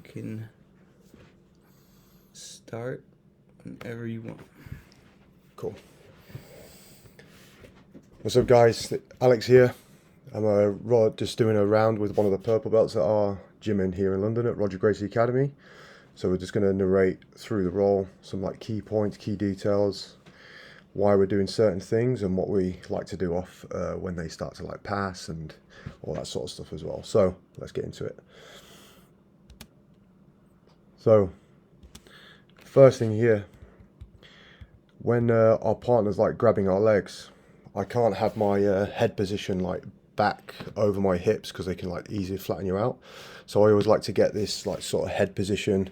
can start whenever you want. Cool. What's up, guys? Alex here. I'm just doing a round with one of the purple belts at our gym in here in London at Roger Gracie Academy. So we're just going to narrate through the roll some like key points, key details, why we're doing certain things, and what we like to do off when they start to like pass and all that sort of stuff as well. So let's get into it. So first thing here, when our partner's like grabbing our legs, I can't have my head position like back over my hips because they can like easily flatten you out. So I always like to get this like sort of head position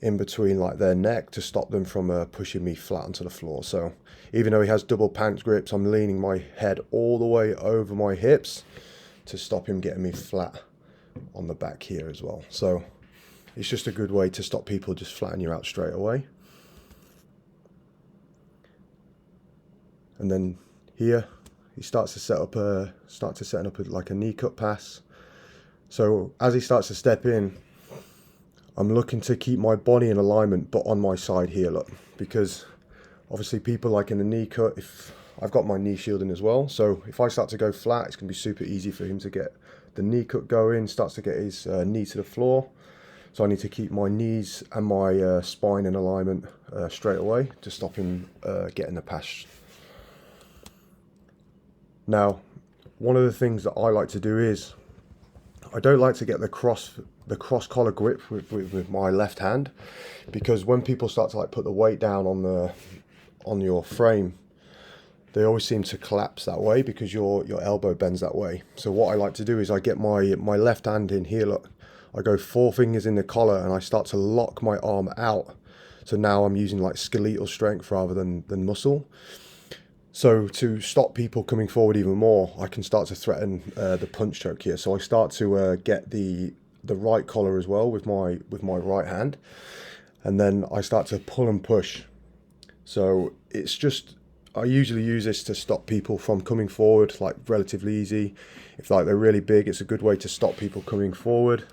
in between like their neck to stop them from pushing me flat onto the floor. So even though he has double pants grips, I'm leaning my head all the way over my hips to stop him getting me flat on the back here as well. So it's just a good way to stop people just flatten you out straight away. And then here he starts to set up like a knee cut pass. So as he starts to step in, I'm looking to keep my body in alignment, but on my side here, look, because obviously people like in the knee cut, if I've got my knee shielding as well, so if I start to go flat, it's gonna be super easy for him to get the knee cut going, starts to get his knee to the floor. So I need to keep my knees and my spine in alignment straight away to stop him getting the pass. Now, one of the things that I like to do is I don't like to get the cross collar grip with my left hand, because when people start to like put the weight down on your frame, they always seem to collapse that way because your elbow bends that way. So what I like to do is I get my left hand in here, look, I go 4 fingers in the collar and I start to lock my arm out. So now I'm using like skeletal strength rather than muscle. So to stop people coming forward even more, I can start to threaten the punch choke here. So I start to get the right collar as well with my right hand, and then I start to pull and push. So it's just, I usually use this to stop people from coming forward like relatively easy. If like they're really big, it's a good way to stop people coming forward,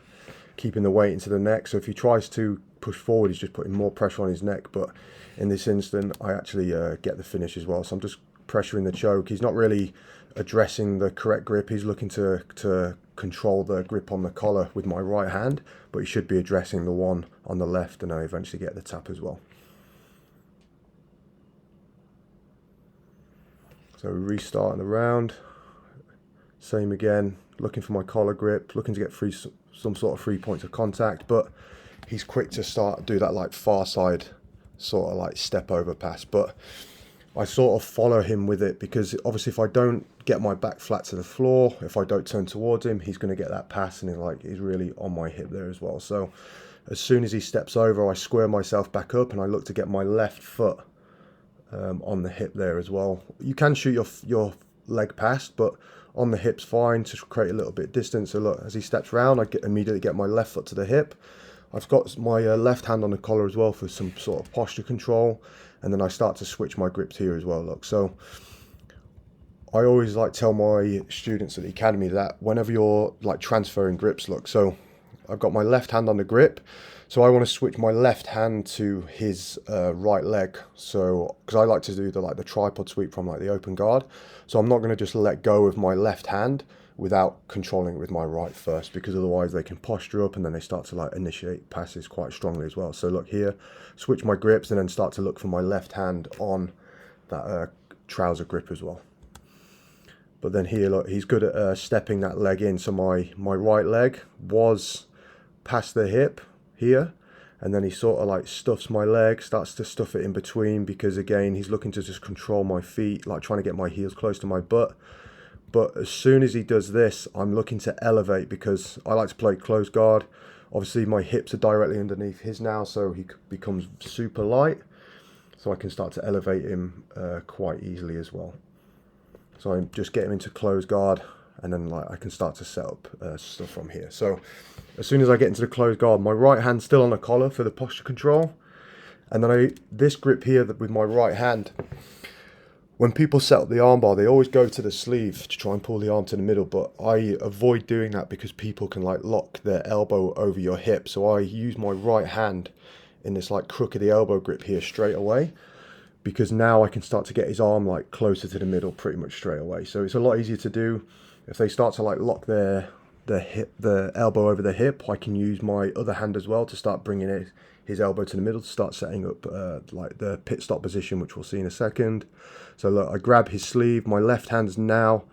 keeping the weight into the neck. So if he tries to push forward, he's just putting more pressure on his neck. But in this instant, I actually get the finish as well. So I'm just pressuring the choke. He's not really addressing the correct grip. He's looking to control the grip on the collar with my right hand, but he should be addressing the one on the left, and I eventually get the tap as well. So restarting the round, same again, looking for my collar grip, looking to get some sort of 3 points of contact, but he's quick to do that like far side sort of like step over pass. But I sort of follow him with it, because obviously if I don't get my back flat to the floor, if I don't turn towards him, he's going to get that pass, and he's really on my hip there as well. So as soon as he steps over, I square myself back up and I look to get my left foot on the hip there as well. You can shoot your leg past, but on the hip's fine to create a little bit of distance. So look, as he steps round, I immediately get my left foot to the hip. I've got my left hand on the collar as well for some sort of posture control, and then I start to switch my grips here as well, look. So I always like tell my students at the academy that whenever you're like transferring grips, look, so I've got my left hand on the grip, so I want to switch my left hand to his right leg. So because I like to do the tripod sweep from like the open guard, so I'm not going to just let go of my left hand without controlling it with my right first, because otherwise they can posture up and then they start to like initiate passes quite strongly as well. So look here, switch my grips and then start to look for my left hand on that trouser grip as well. But then here, look, he's good at stepping that leg in. So my right leg was past the hip here, and then he sort of like stuffs my leg, starts to stuff it in between, because again, he's looking to just control my feet, like trying to get my heels close to my butt. But as soon as he does this, I'm looking to elevate, because I like to play close guard. Obviously my hips are directly underneath his now, so he becomes super light. So I can start to elevate him quite easily as well. So I just get him into close guard, and then like I can start to set up stuff from here. So as soon as I get into the close guard, my right hand's still on the collar for the posture control. And then this grip here with my right hand, When people set up the armbar, they always go to the sleeve to try and pull the arm to the middle, but I avoid doing that because people can like lock their elbow over your hip. So I use my right hand in this like crook of the elbow grip here straight away, because now I can start to get his arm like closer to the middle pretty much straight away. So it's a lot easier to do. If they start to like lock the elbow over the hip, I can use my other hand as well to start bringing his elbow to the middle to start setting up like the pit stop position, which we'll see in a second. So look, I grab his sleeve, my left hand's now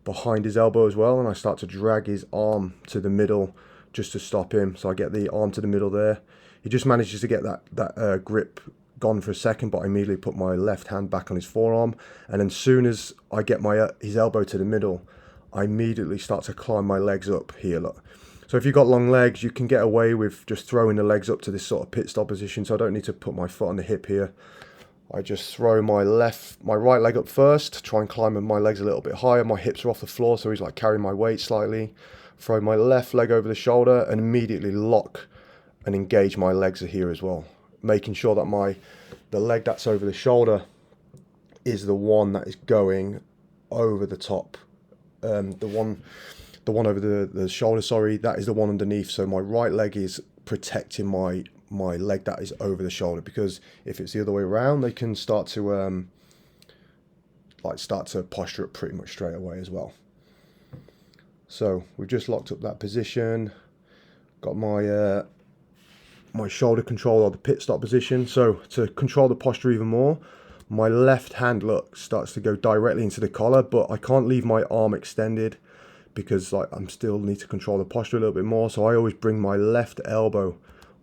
behind his elbow as well, and I start to drag his arm to the middle just to stop him. So I get the arm to the middle there. He just manages to get that grip gone for a second, but I immediately put my left hand back on his forearm, and then as soon as I get his elbow to the middle, I immediately start to climb my legs up here. Look. So if you've got long legs, you can get away with just throwing the legs up to this sort of pit stop position, so I don't need to put my foot on the hip here. I just throw my right leg up first, try and climb my legs a little bit higher. My hips are off the floor, so he's like carrying my weight slightly. Throw my left leg over the shoulder and immediately lock and engage my legs here as well, making sure that the leg that's over the shoulder is the one that is going over the top. The one over the shoulder, sorry, that is the one underneath. So my right leg is protecting my leg that is over the shoulder, because if it's the other way around, they can start to posture up pretty much straight away as well. So we've just locked up that position, got my my shoulder control or the pit stop position. So to control the posture even more, my left hand, look, starts to go directly into the collar, but I can't leave my arm extended because like I'm still need to control the posture a little bit more. So I always bring my left elbow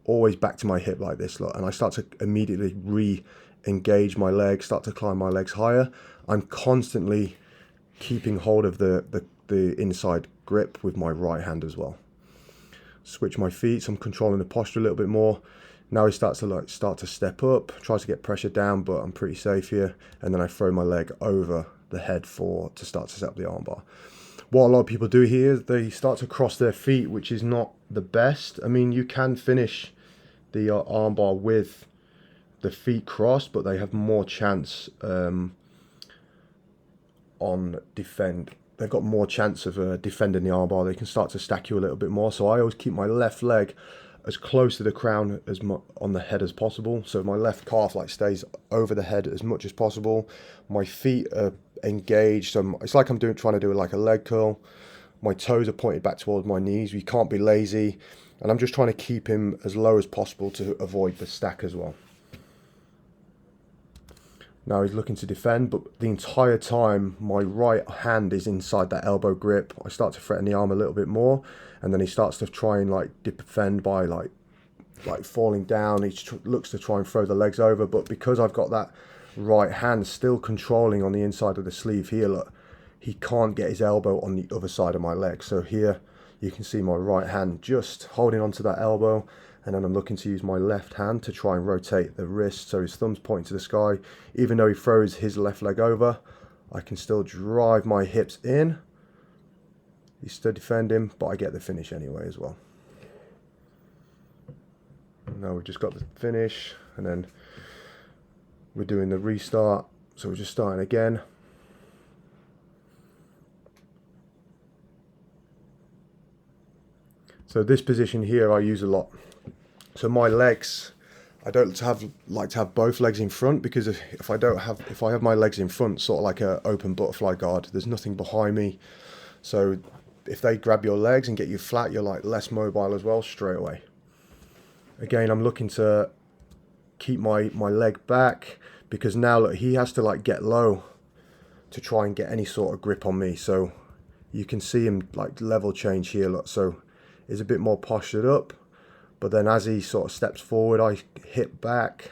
always back to my hip like this, look, and I start to immediately re-engage my legs, start to climb my legs higher. I'm constantly keeping hold of the inside grip with my right hand as well. Switch my feet, so I'm controlling the posture a little bit more. Now he starts to step up, tries to get pressure down, but I'm pretty safe here. And then I throw my leg over the head to start to set up the armbar. What a lot of people do here is they start to cross their feet, which is not the best. I mean, you can finish the armbar with the feet crossed, but they have more chance on defend. They've got more chance of defending the armbar. They can start to stack you a little bit more. So I always keep my left leg as close to the crown on the head as possible. So my left calf stays over the head as much as possible. My feet are engaged. It's like I'm trying to do like a leg curl. My toes are pointed back towards my knees. You can't be lazy. And I'm just trying to keep him as low as possible to avoid the stack as well. Now he's looking to defend, but the entire time my right hand is inside that elbow grip. I start to threaten the arm a little bit more, and then he starts to try and defend by like falling down. He looks to try and throw the legs over, but because I've got that right hand still controlling on the inside of the sleeve here, look, he can't get his elbow on the other side of my leg. So here you can see my right hand just holding onto that elbow, and then I'm looking to use my left hand to try and rotate the wrist so his thumb's pointing to the sky. Even though he throws his left leg over, I can still drive my hips in. He's still defending, but I get the finish anyway as well. Now we've just got the finish, and then we're doing the restart. So we're just starting again. So this position here I use a lot. So my legs, I don't like to have both legs in front, because if I have my legs in front, sort of like an open butterfly guard, there's nothing behind me. So if they grab your legs and get you flat, you're less mobile as well straight away. Again, I'm looking to keep my leg back, because now look, he has to get low to try and get any sort of grip on me. So you can see him level change here, look. So he's a bit more postured up. But then as he sort of steps forward, I hip back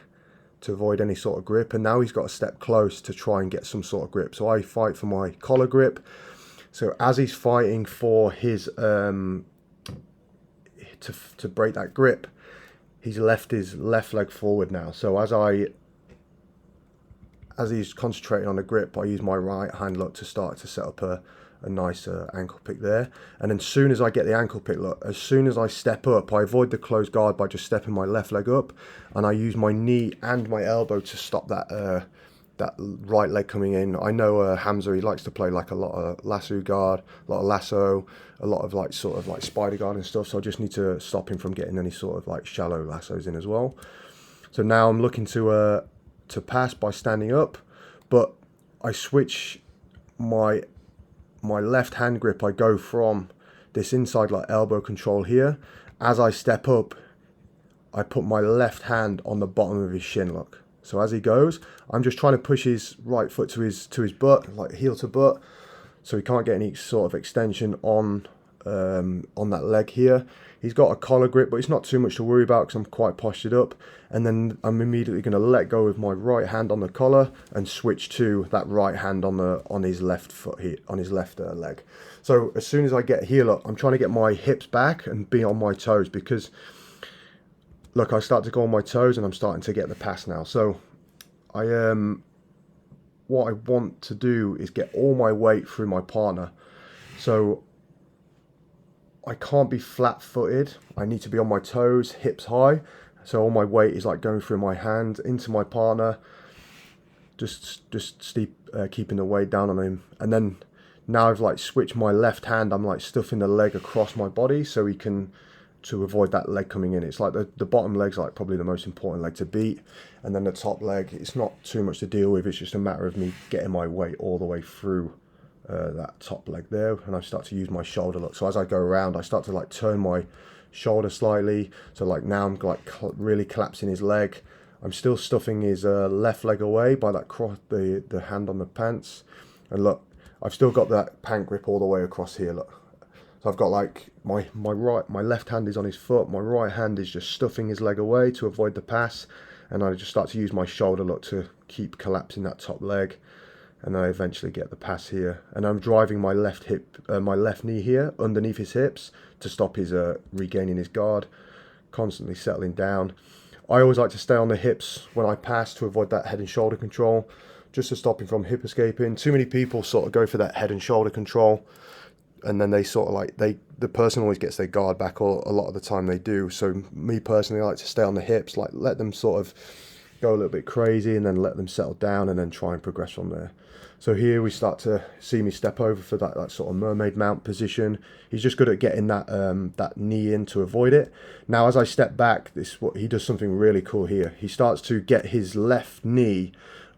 to avoid any sort of grip. And now he's got to step close to try and get some sort of grip. So I fight for my collar grip. So as he's fighting for his, to break that grip, he's left his left leg forward now. So as he's concentrating on the grip, I use my right hand look to start to set up a nice ankle pick there. And then as soon as I get the ankle pick, look, as soon as I step up, I avoid the closed guard by just stepping my left leg up, and I use my knee and my elbow to stop that that right leg coming in. I know Hamza, he likes to play like a lot of lasso guard, a lot of lasso, a lot of like sort of like spider guard and stuff. So I just need to stop him from getting any sort of like shallow lassos in as well. So now I'm looking to pass by standing up, but I switch my left hand grip. I go from this inside like elbow control here. As I step up, I put my left hand on the bottom of his shin, look. So as he goes, I'm just trying to push his right foot to his butt, like heel to butt, so he can't get any sort of extension on that leg here. He's got a collar grip, but it's not too much to worry about because I'm quite postured up. And then I'm immediately going to let go with my right hand on the collar and switch to that right hand on his left foot here, on his left leg. So as soon as I get heel up, I'm trying to get my hips back and be on my toes, because look, I start to go on my toes and I'm starting to get the pass now. So what I want to do is get all my weight through my partner. So I can't be flat-footed. I need to be on my toes, hips high. So all my weight is like going through my hand into my partner, just keeping the weight down on him. And then now I've like switched my left hand. I'm like stuffing the leg across my body so he can, to avoid that leg coming in. It's like the bottom leg's like probably the most important leg to beat, and then the top leg, it's not too much to deal with. It's just a matter of me getting my weight all the way through that top leg there, and I start to use my shoulder look. So as I go around, I start to like turn my shoulder slightly. So like now I'm like really collapsing his leg. I'm still stuffing his left leg away by that the hand on the pants, and look, I've still got that pant grip all the way across here. Look. So I've got like my left hand is on his foot, my right hand is just stuffing his leg away to avoid the pass, and I just start to use my shoulder look to keep collapsing that top leg, and I eventually get the pass here. And I'm driving my left knee here underneath his hips to stop his regaining his guard, constantly settling down. I always like to stay on the hips when I pass to avoid that head and shoulder control, just to stop him from hip escaping. Too many people sort of go for that head and shoulder control, and then they sort of like, the person always gets their guard back, or a lot of the time they do. So me personally, I like to stay on the hips, like let them sort of go a little bit crazy and then let them settle down and then try and progress from there. So here we start to see me step over for that sort of mermaid mount position. He's just good at getting that that knee in to avoid it. Now as I step back, he does something really cool here. He starts to get his left knee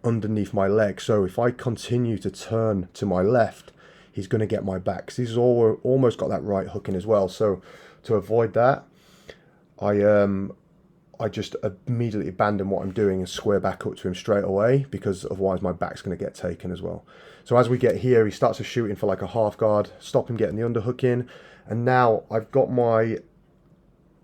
underneath my leg. So if I continue to turn to my left, he's going to get my back, because he's almost got that right hook in as well. So to avoid that, I just immediately abandon what I'm doing and square back up to him straight away, because otherwise my back's going to get taken as well. So as we get here, he starts to shoot in for like a half guard, stop him getting the underhook in, and now I've got my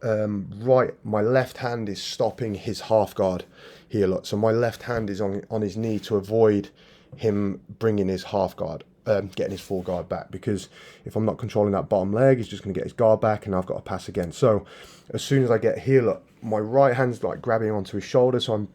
my left hand is stopping his half guard here, look. So my left hand is on his knee to avoid him bringing his half guard, getting his full guard back, because if I'm not controlling that bottom leg, he's just going to get his guard back and I've got to pass again. So as soon as I get here, look, my right hand's like grabbing onto his shoulder, so I'm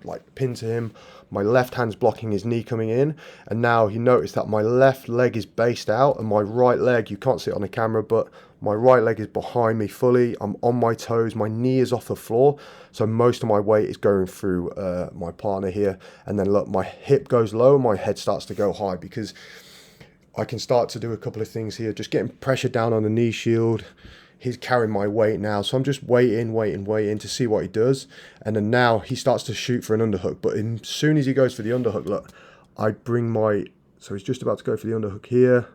like pinned to him. My left hand's blocking his knee coming in, and now you notice that my left leg is based out and my right leg, you can't see it on the camera, but my right leg is behind me fully. I'm on my toes, my knee is off the floor, so most of my weight is going through my partner here. And then look, my hip goes low, my head starts to go high, because I can start to do a couple of things here, just getting pressure down on the knee shield. He's carrying my weight now, so I'm just waiting to see what he does. And then now he starts to shoot for an underhook, but as soon as he goes for the underhook, look, I bring so he's just about to go for the underhook here.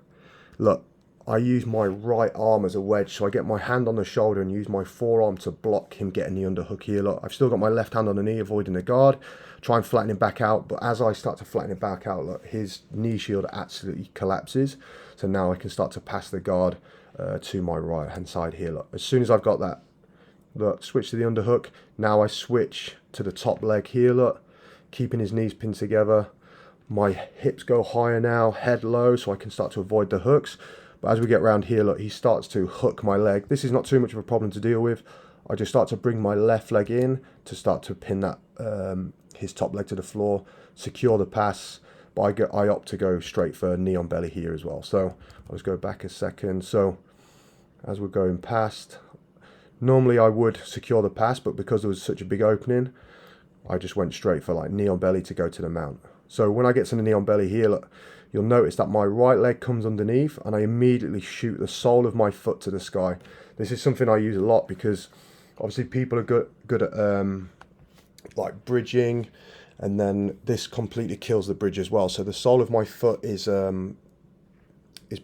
Look, I use my right arm as a wedge, so I get my hand on the shoulder and use my forearm to block him getting the underhook here. Look, I've still got my left hand on the knee, avoiding the guard, try and flatten him back out. But as I start to flatten him back out, look, his knee shield absolutely collapses. So now I can start to pass the guard to my right hand side here. Look, as soon as I've got that, look, switch to the underhook. Now I switch to the top leg here, look, keeping his knees pinned together. My hips go higher now, head low, so I can start to avoid the hooks. But as we get around here, look, he starts to hook my leg. This is not too much of a problem to deal with. I just start to bring my left leg in to start to pin that his top leg to the floor, secure the pass. But I opt to go straight for knee on belly here as well. So I'll just go back a second. So as we're going past, normally I would secure the pass, but because there was such a big opening, I just went straight for like knee on belly to go to the mount. So when I get to the knee on belly here, look, you'll notice that my right leg comes underneath and I immediately shoot the sole of my foot to the sky. This is something I use a lot because obviously people are good at like bridging, and then this completely kills the bridge as well. So the sole of my foot is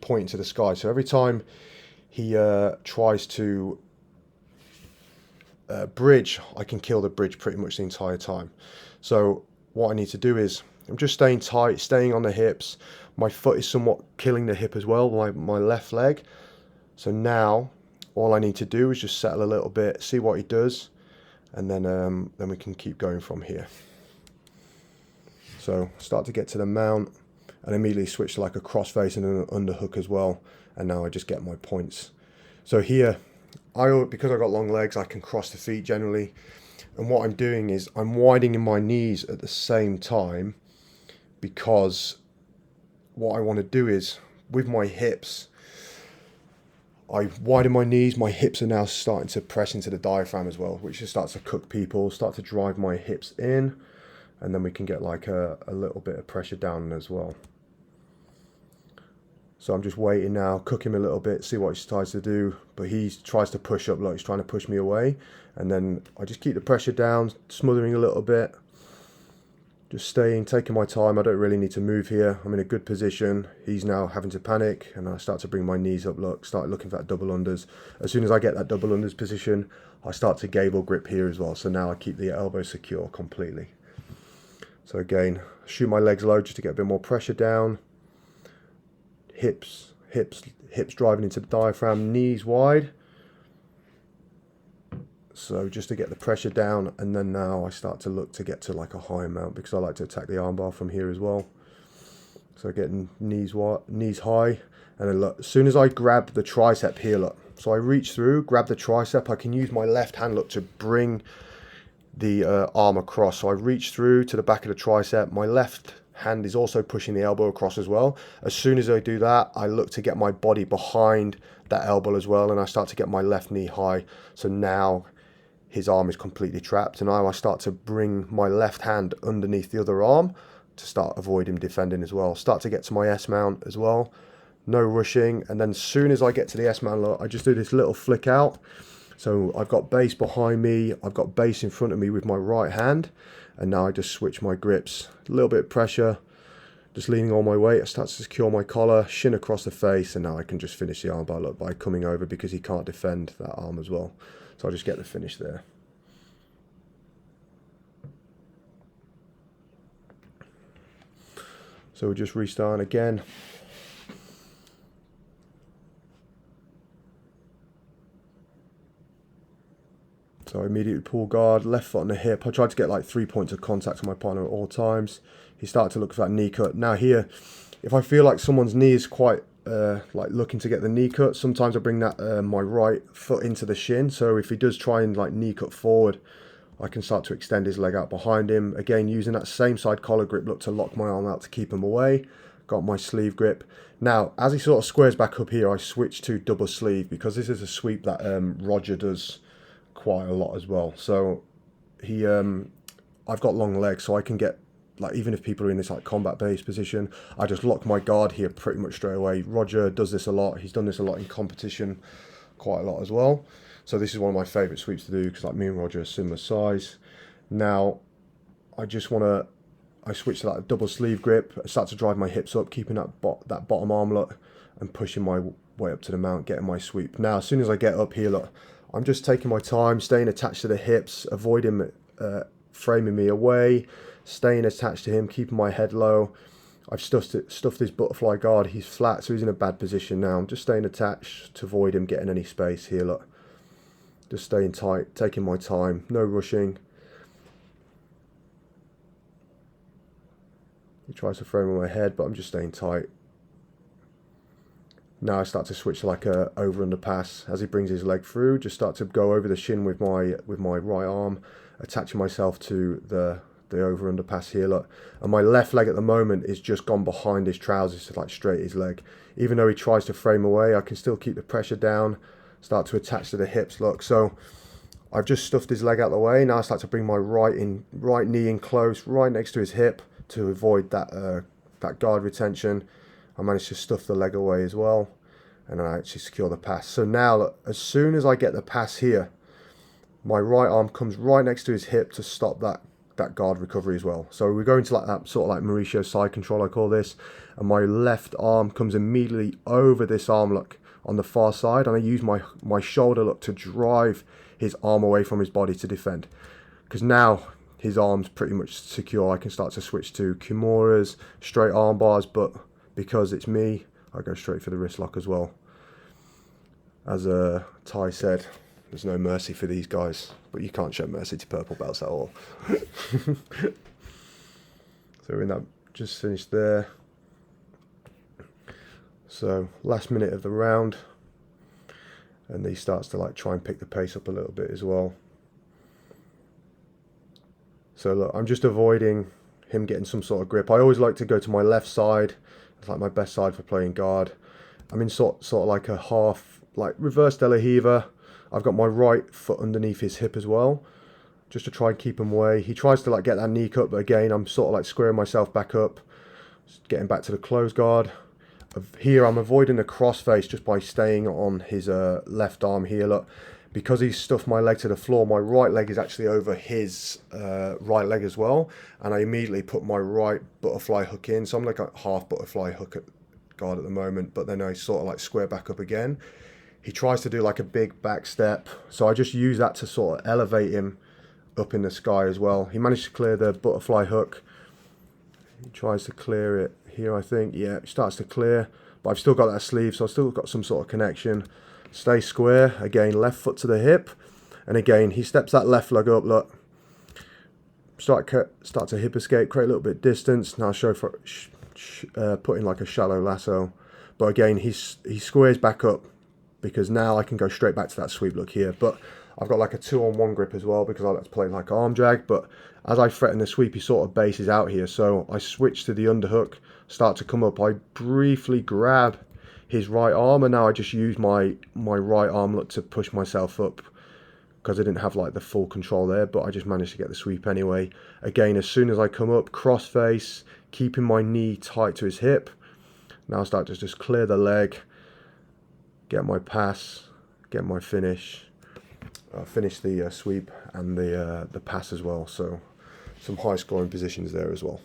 pointing to the sky. So every time he tries to bridge, I can kill the bridge pretty much the entire time. So what I need to do is I'm just staying tight, staying on the hips. My foot is somewhat killing the hip as well, my left leg. So now all I need to do is just settle a little bit, see what he does, and then we can keep going from here. So start to get to the mount and immediately switch to like a crossface and an underhook as well. And now I just get my points. So here, because I've got long legs, I can cross the feet generally. And what I'm doing is I'm widening my knees at the same time, because what I want to do is with my hips, I widen my knees, my hips are now starting to press into the diaphragm as well, which just starts to cook people, start to drive my hips in, and then we can get like a little bit of pressure down as well. So I'm just waiting now, cook him a little bit, see what he tries to do. But he tries to push up, like he's trying to push me away. And then I just keep the pressure down, smothering a little bit. Just staying, taking my time. I don't really need to move here. I'm in a good position. He's now having to panic. And I start to bring my knees up, start looking for that double unders. As soon as I get that double unders position, I start to gable grip here as well. So now I keep the elbow secure completely. So again, shoot my legs low just to get a bit more pressure down. Hips driving into the diaphragm, knees wide. So just to get the pressure down, and then now I start to look to get to like a higher mount, because I like to attack the armbar from here as well. So getting knees high, and then look, as soon as I grab the tricep here, look, so I reach through, grab the tricep, I can use my left hand, look, to bring the arm across. So I reach through to the back of the tricep, my left hand is also pushing the elbow across as well. As soon as I do that, I look to get my body behind that elbow as well, and I start to get my left knee high. So now his arm is completely trapped, and now I start to bring my left hand underneath the other arm to start avoid him defending as well. Start to get to my S mount as well, no rushing. And then as soon as I get to the S mount, look, I just do this little flick out. So I've got base behind me, I've got base in front of me with my right hand. And now I just switch my grips, a little bit of pressure, just leaning all my weight. I start to secure my collar, shin across the face, and now I can just finish the armbar look by coming over, because he can't defend that arm as well. So I just get the finish there. So we're just restarting again. So I immediately pull guard, left foot on the hip. I tried to get like 3 points of contact with my partner at all times. He started to look for that knee cut. Now here, if I feel like someone's knee is quite like looking to get the knee cut, sometimes I bring that my right foot into the shin. So if he does try and like knee cut forward, I can start to extend his leg out behind him. Again, using that same side collar grip, look to lock my arm out to keep him away. Got my sleeve grip. Now, as he sort of squares back up here, I switch to double sleeve, because this is a sweep that Roger does quite a lot as well. So he I've got long legs, so I can get, like, even if people are in this like combat based position, I just lock my guard here pretty much straight away. Roger does this a lot. He's done this a lot in competition, quite a lot as well. So this is one of my favorite sweeps to do, because like me and Roger are similar size. Now I switch to that double sleeve grip. I start to drive my hips up, keeping that bottom arm look, and pushing my way up to the mount, getting my sweep. Now as soon as I get up here, look, I'm just taking my time, staying attached to the hips, avoid him framing me away, staying attached to him, keeping my head low. I've stuffed his butterfly guard. He's flat, so he's in a bad position now. I'm just staying attached to avoid him getting any space here, look. Just staying tight, taking my time, no rushing. He tries to frame on my head, but I'm just staying tight. Now I start to switch to like a over-under pass. As he brings his leg through, just start to go over the shin with my right arm, attaching myself to the over-under pass here, look. And my left leg at the moment is just gone behind his trousers to like straight his leg. Even though he tries to frame away, I can still keep the pressure down, start to attach to the hips, look. So I've just stuffed his leg out of the way. Now I start to bring my right knee in close, right next to his hip to avoid that guard retention. I managed to stuff the leg away as well, and then I actually secure the pass. So now, look, as soon as I get the pass here, my right arm comes right next to his hip to stop that guard recovery as well. So we're going to like that sort of like Mauricio side control, I call this, and my left arm comes immediately over this arm lock on the far side, and I use my shoulder lock to drive his arm away from his body to defend, because now his arm's pretty much secure. I can start to switch to kimuras, straight arm bars, but because it's me, I go straight for the wrist lock as well. As Ty said, there's no mercy for these guys, but you can't show mercy to purple belts at all. So we're in that, just finished there. So last minute of the round, and he starts to like try and pick the pace up a little bit as well. So look, I'm just avoiding him getting some sort of grip. I always like to go to my left side. It's like my best side for playing guard. I'm in sort of like a half, like reverse De La Riva. I've got my right foot underneath his hip as well, just to try and keep him away. He tries to like get that knee cut, but again, I'm sort of like squaring myself back up, getting back to the close guard. Here, I'm avoiding the crossface just by staying on his left arm here. Look, because he's stuffed my leg to the floor, my right leg is actually over his right leg as well, and I immediately put my right butterfly hook in. So I'm like a half butterfly hook at guard at the moment, but then I sort of like square back up again. He tries to do like a big back step, so I just use that to sort of elevate him up in the sky as well. He managed to clear the butterfly hook. He tries to clear it here, I think. Yeah, it starts to clear, but I've still got that sleeve, so I've still got some sort of connection. Stay square. Again, left foot to the hip, and again, he steps that left leg up. Look, start to hip escape, create a little bit of distance. Now show for put in like a shallow lasso, but again, he squares back up, because now I can go straight back to that sweep look here. But I've got like a 2-on-1 grip as well, because I like to play like arm drag. But as I threaten the sweep, he sort of bases out here. So I switch to the underhook, start to come up. I briefly grab his right arm, and now I just use my right arm look to push myself up, because I didn't have like the full control there, but I just managed to get the sweep anyway. Again, as soon as I come up, cross face, keeping my knee tight to his hip. Now I start to just clear the leg, get my pass, get my finish, finish the sweep and the pass as well. So some high scoring positions there as well.